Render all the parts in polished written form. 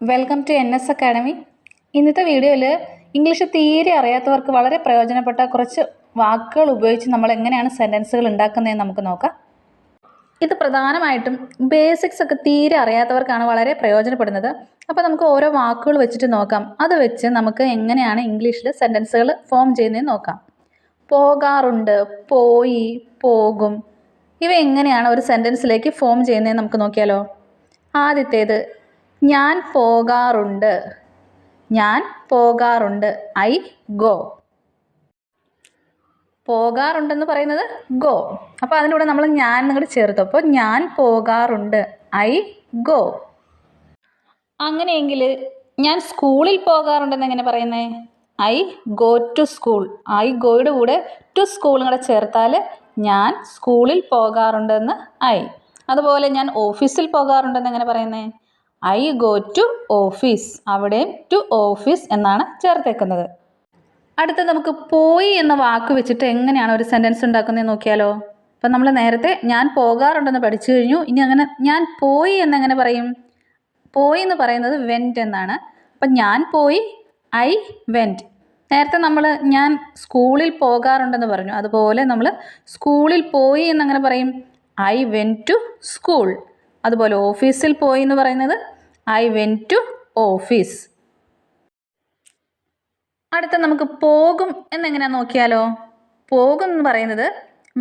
Welcome to NS academy. ഇന്നത്തെ വീഡിയോയിൽ English തീരെ അറിയാത്തവർക്ക് വളരെ പ്രയോജനപ്പെട്ട കുറച്ച് വാക്കുകൾ ഉപയോഗിച്ച് നമ്മൾ എങ്ങനെയാണ് സെൻറ്റൻസുകൾ ഉണ്ടാക്കുന്നതെന്ന് നമുക്ക് നോക്കാം. ഇത് പ്രധാനമായിട്ടും ബേസിക്സ് ഒക്കെ തീരെ അറിയാത്തവർക്കാണ് വളരെ പ്രയോജനപ്പെടുന്നത്. അപ്പോൾ നമുക്ക് ഓരോ വാക്കുകൾ വെച്ചിട്ട് നോക്കാം. അത് വെച്ച് നമുക്ക് എങ്ങനെയാണ് ഇംഗ്ലീഷിൽ സെൻറ്റൻസുകൾ ഫോം ചെയ്യുന്നതെന്ന് നോക്കാം. പോകാറുണ്ട്, പോയി, പോകും, ഇവ എങ്ങനെയാണ് ഒരു സെൻറ്റൻസിലേക്ക് ഫോം ചെയ്യുന്നതെന്ന് നമുക്ക് നോക്കിയാലോ. ആദ്യത്തേത് ഞാൻ പോകാറുണ്ട്. ഞാൻ പോകാറുണ്ട്, ഐ ഗോ. പോകാറുണ്ടെന്ന് പറയുന്നത് ഗോ. അപ്പോൾ അതിൻ്റെ കൂടെ നമ്മൾ ഞാൻ നിങ്ങോട്ട് ചേർത്തു. അപ്പോൾ ഞാൻ പോകാറുണ്ട്, ഐ ഗോ. അങ്ങനെയെങ്കിൽ ഞാൻ സ്കൂളിൽ പോകാറുണ്ടെന്ന് എങ്ങനെ പറയുന്നത്? I go to school. I ഗോയുടെ കൂടെ ടു സ്കൂളും കൂടെ ചേർത്താൽ ഞാൻ സ്കൂളിൽ പോകാറുണ്ടെന്ന് ഐ. അതുപോലെ ഞാൻ ഓഫീസിൽ പോകാറുണ്ടെന്ന് എങ്ങനെ പറയുന്നത്? I go to office. അവിടെയും ടു ഓഫീസ് എന്നാണ് ചേർത്തേക്കുന്നത്. അടുത്ത നമുക്ക് പോയി എന്ന വാക്ക് വെച്ചിട്ട് എങ്ങനെയാണ് ഒരു സെൻറ്റൻസ് ഉണ്ടാക്കുന്നത് നോക്കിയാലോ. അപ്പം നമ്മൾ നേരത്തെ ഞാൻ പോകാറുണ്ടെന്ന് പഠിച്ചു കഴിഞ്ഞു. ഇനി അങ്ങനെ ഞാൻ പോയി എന്നെങ്ങനെ പറയും? പോയി എന്ന് പറയുന്നത് വെൻറ്റ് എന്നാണ്. അപ്പം ഞാൻ പോയി, ഐ വെൻറ്റ്. നേരത്തെ നമ്മൾ ഞാൻ സ്കൂളിൽ പോകാറുണ്ടെന്ന് പറഞ്ഞു. അതുപോലെ നമ്മൾ സ്കൂളിൽ പോയി എന്നങ്ങനെ പറയും? I went to school. അതുപോലെ ഓഫീസിൽ പോയി എന്ന് പറയുന്നത് ഐ വെൻറ്റ് ടു ഓഫീസ്. അടുത്ത നമുക്ക് പോകും എന്നെങ്ങനെയാണെന്ന് നോക്കിയാലോ. പോകും എന്ന് പറയുന്നത്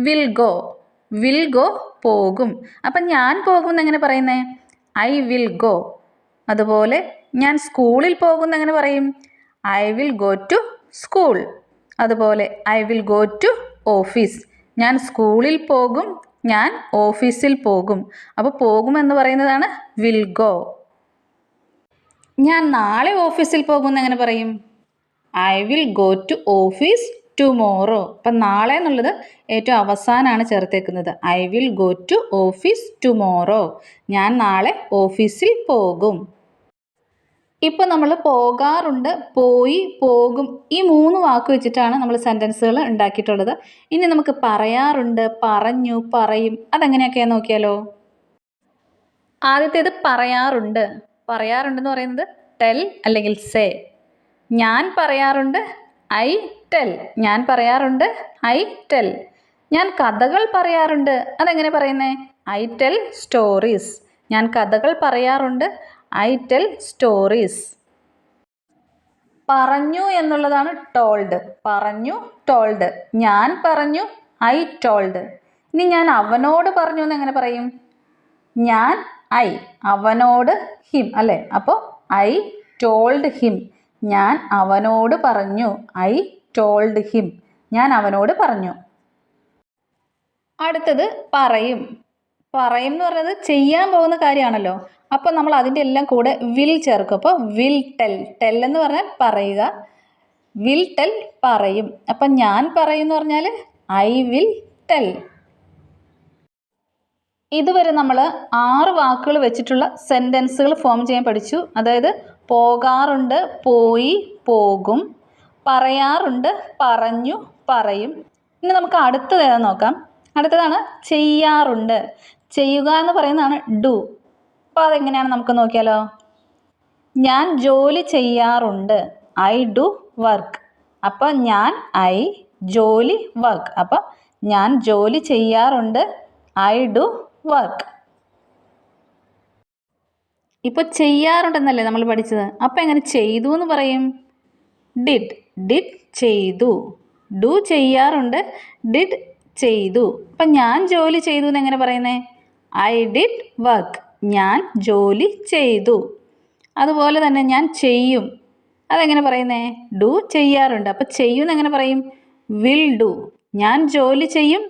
വിൽ ഗോ. വിൽ ഗോ പോകും. അപ്പം ഞാൻ പോകും എന്നെങ്ങനെ പറയുന്നത്? I will go. അതുപോലെ ഞാൻ സ്കൂളിൽ പോകും എന്നെങ്ങനെ പറയും? I will go to school. അതുപോലെ I will go to office. ഞാൻ സ്കൂളിൽ പോകും, ഞാൻ ഓഫീസിൽ പോകും. അപ്പോൾ പോകും എന്ന് പറയുന്നതാണ് വിൽ ഗോ. ഞാൻ നാളെ ഓഫീസിൽ പോകും എന്നെങ്ങനെ പറയും? I will go to office tomorrow. അപ്പം നാളെ എന്നുള്ളത് ഏറ്റവും അവസാനമാണ് ചേർത്തേക്കുന്നത്. I will go to office tomorrow. ഞാൻ നാളെ ഓഫീസിൽ പോകും. ഇപ്പം നമ്മൾ പോകാറുണ്ട്, പോയി, പോകും, ഈ 3 വാക്ക് വെച്ചിട്ടാണ് നമ്മൾ സെൻറ്റൻസുകൾ ഉണ്ടാക്കിയിട്ടുള്ളത്. ഇനി നമുക്ക് പറയാറുണ്ട്, പറഞ്ഞു, പറയും, അതെങ്ങനെയൊക്കെയാണെന്ന് നോക്കിയാലോ. ആദ്യത്തേത് പറയാറുണ്ട്. പറയാറുണ്ടെന്ന് പറയുന്നത് ടെൽ അല്ലെങ്കിൽ സേ. ഞാൻ പറയാറുണ്ട്, ഐ ടെൽ. ഞാൻ പറയാറുണ്ട്, ഐ ടെൽ. ഞാൻ കഥകൾ പറയാറുണ്ട്, അതെങ്ങനെ പറയുന്നത്? I tell stories. ഞാൻ കഥകൾ പറയാറുണ്ട്, ഐ ടെൽ സ്റ്റോറീസ്. പറഞ്ഞു എന്നുള്ളതാണ് ടോൾഡ്. പറഞ്ഞു, ടോൾഡ്. ഞാൻ പറഞ്ഞു, ഐ ടോൾഡ്. ഇനി ഞാൻ അവനോട് പറഞ്ഞു എന്ന് എങ്ങനെ പറയും? ഞാൻ ഐ, അവനോട് ഹിം അല്ലേ. അപ്പോൾ ഐ ടോൾഡ് ഹിം. ഞാൻ അവനോട് പറഞ്ഞു, ഐ ടോൾഡ് ഹിം. ഞാൻ അവനോട് പറഞ്ഞു. അടുത്തത് പറയും. പറയും എന്ന് പറയുന്നത് ചെയ്യാൻ പോകുന്ന കാര്യമാണല്ലോ. അപ്പോൾ നമ്മൾ അതിൻ്റെ എല്ലാം കൂടെ വിൽ ചേർക്കും. അപ്പോൾ വിൽ ടെൽ. ടെൽ എന്ന് പറഞ്ഞാൽ പറയുക. വിൽ ടെൽ പറയും. അപ്പം ഞാൻ പറയും എന്ന് പറഞ്ഞാൽ ഐ വിൽ ടെൽ. ഇതുവരെ നമ്മൾ 6 വാക്കുകൾ വെച്ചിട്ടുള്ള സെൻറ്റൻസുകൾ ഫോം ചെയ്യാൻ പഠിച്ചു. അതായത് പോകാറുണ്ട്, പോയി, പോകും. പറയാറുണ്ട്, പറഞ്ഞു, പറയും. ഇനി നമുക്ക് അടുത്തത് ഏതാണെന്ന് നോക്കാം. അടുത്തതാണ് ചെയ്യാറുണ്ട്. ചെയ്യുക എന്ന് പറയുന്നതാണ് ഡു. അപ്പോൾ അതെങ്ങനെയാണ് നമുക്ക് നോക്കിയാലോ. ഞാൻ ജോലി ചെയ്യാറുണ്ട്, ഐ ഡു വർക്ക്. അപ്പോൾ ഞാൻ ഐ ജോലി വർക്ക്. അപ്പോൾ ഞാൻ ജോലി ചെയ്യാറുണ്ട്, ഐ ഡു വർക്ക്. ഇപ്പോൾ ചെയ്യാറുണ്ടെന്നല്ലേ നമ്മൾ പഠിച്ചത്. അപ്പോൾ എങ്ങനെ ചെയ്തു എന്ന് പറയും? ഡിഡ്. ഡിഡ് ചെയ്തു. ഡു ചെയ്യാറുണ്ട്, ഡിഡ് ചെയ്തു. അപ്പം ഞാൻ ജോലി ചെയ്തു എന്ന് എങ്ങനെ പറയുന്നത്? I did work. ഞാൻ ജോലി ചെയ്തു. അതുപോലെ തന്നെ ഞാൻ ചെയ്യും, അതെങ്ങനെ പറയുന്നേ? ഡു ചെയ്യാറുണ്ട്. അപ്പം ചെയ്യും എന്നെങ്ങനെ പറയും? Will do. ഞാൻ ജോലി ചെയ്യും,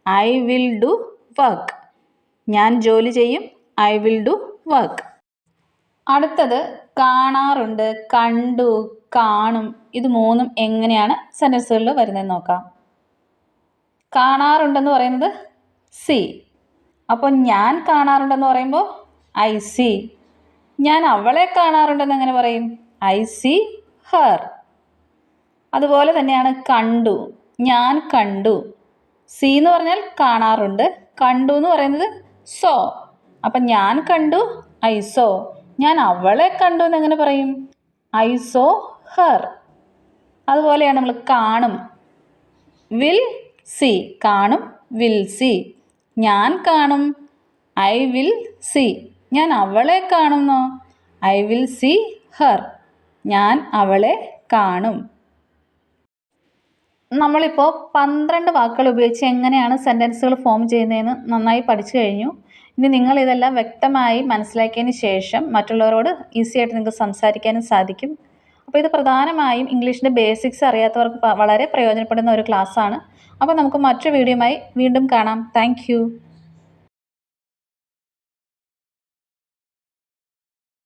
ഐ വിൽ ഡു വർക്ക്. ഞാൻ ജോലി ചെയ്യും, ഐ വിൽ ഡു വർക്ക്. അടുത്തത് കാണാറുണ്ട്, കണ്ടു, കാണും. ഇത് 3 എങ്ങനെയാണ് സെൻറ്റൻസുകളിൽ വരുന്നതെന്ന് നോക്കാം. കാണാറുണ്ടെന്ന് പറയുന്നത് സി. അപ്പോൾ ഞാൻ കാണാറുണ്ടെന്ന് പറയുമ്പോൾ ഐ സി. ഞാൻ അവളെ കാണാറുണ്ടെന്ന് എങ്ങനെ പറയും? I C Har. അതുപോലെ തന്നെയാണ് കണ്ടു. ഞാൻ കണ്ടു. സി എന്ന് പറഞ്ഞാൽ കാണാറുണ്ട്, കണ്ടു എന്ന് പറയുന്നത് സോ. അപ്പം ഞാൻ കണ്ടു, ഐ സോ. ഞാൻ അവളെ കണ്ടു എന്ന് എങ്ങനെ പറയും? I saw her. അതുപോലെയാണ് നമ്മൾ കാണും. Will see. കാണും, വിൽ സി. ഞാൻ കാണും, ഐ വിൽ സി. ഞാൻ അവളെ കാണുന്നോ? I will see her. ഞാൻ അവളെ കാണും. നമ്മളിപ്പോൾ 12 വാക്കുകൾ ഉപയോഗിച്ച് എങ്ങനെയാണ് സെൻറ്റൻസുകൾ ഫോം ചെയ്യുന്നതെന്ന് നന്നായി പഠിച്ചു കഴിഞ്ഞു. ഇനി നിങ്ങളിതെല്ലാം വ്യക്തമായി മനസ്സിലാക്കിയതിന് ശേഷം മറ്റുള്ളവരോട് ഈസി ആയിട്ട് നിങ്ങൾക്ക് സംസാരിക്കാനും സാധിക്കും. അപ്പോൾ ഇത് പ്രധാനമായും ഇംഗ്ലീഷിൻ്റെ ബേസിക്സ് അറിയാത്തവർക്ക് വളരെ പ്രയോജനപ്പെടുന്ന ഒരു ക്ലാസ്സാണ്. അപ്പോൾ നമുക്ക് മറ്റൊരു വീഡിയോയുമായി വീണ്ടും കാണാം. താങ്ക്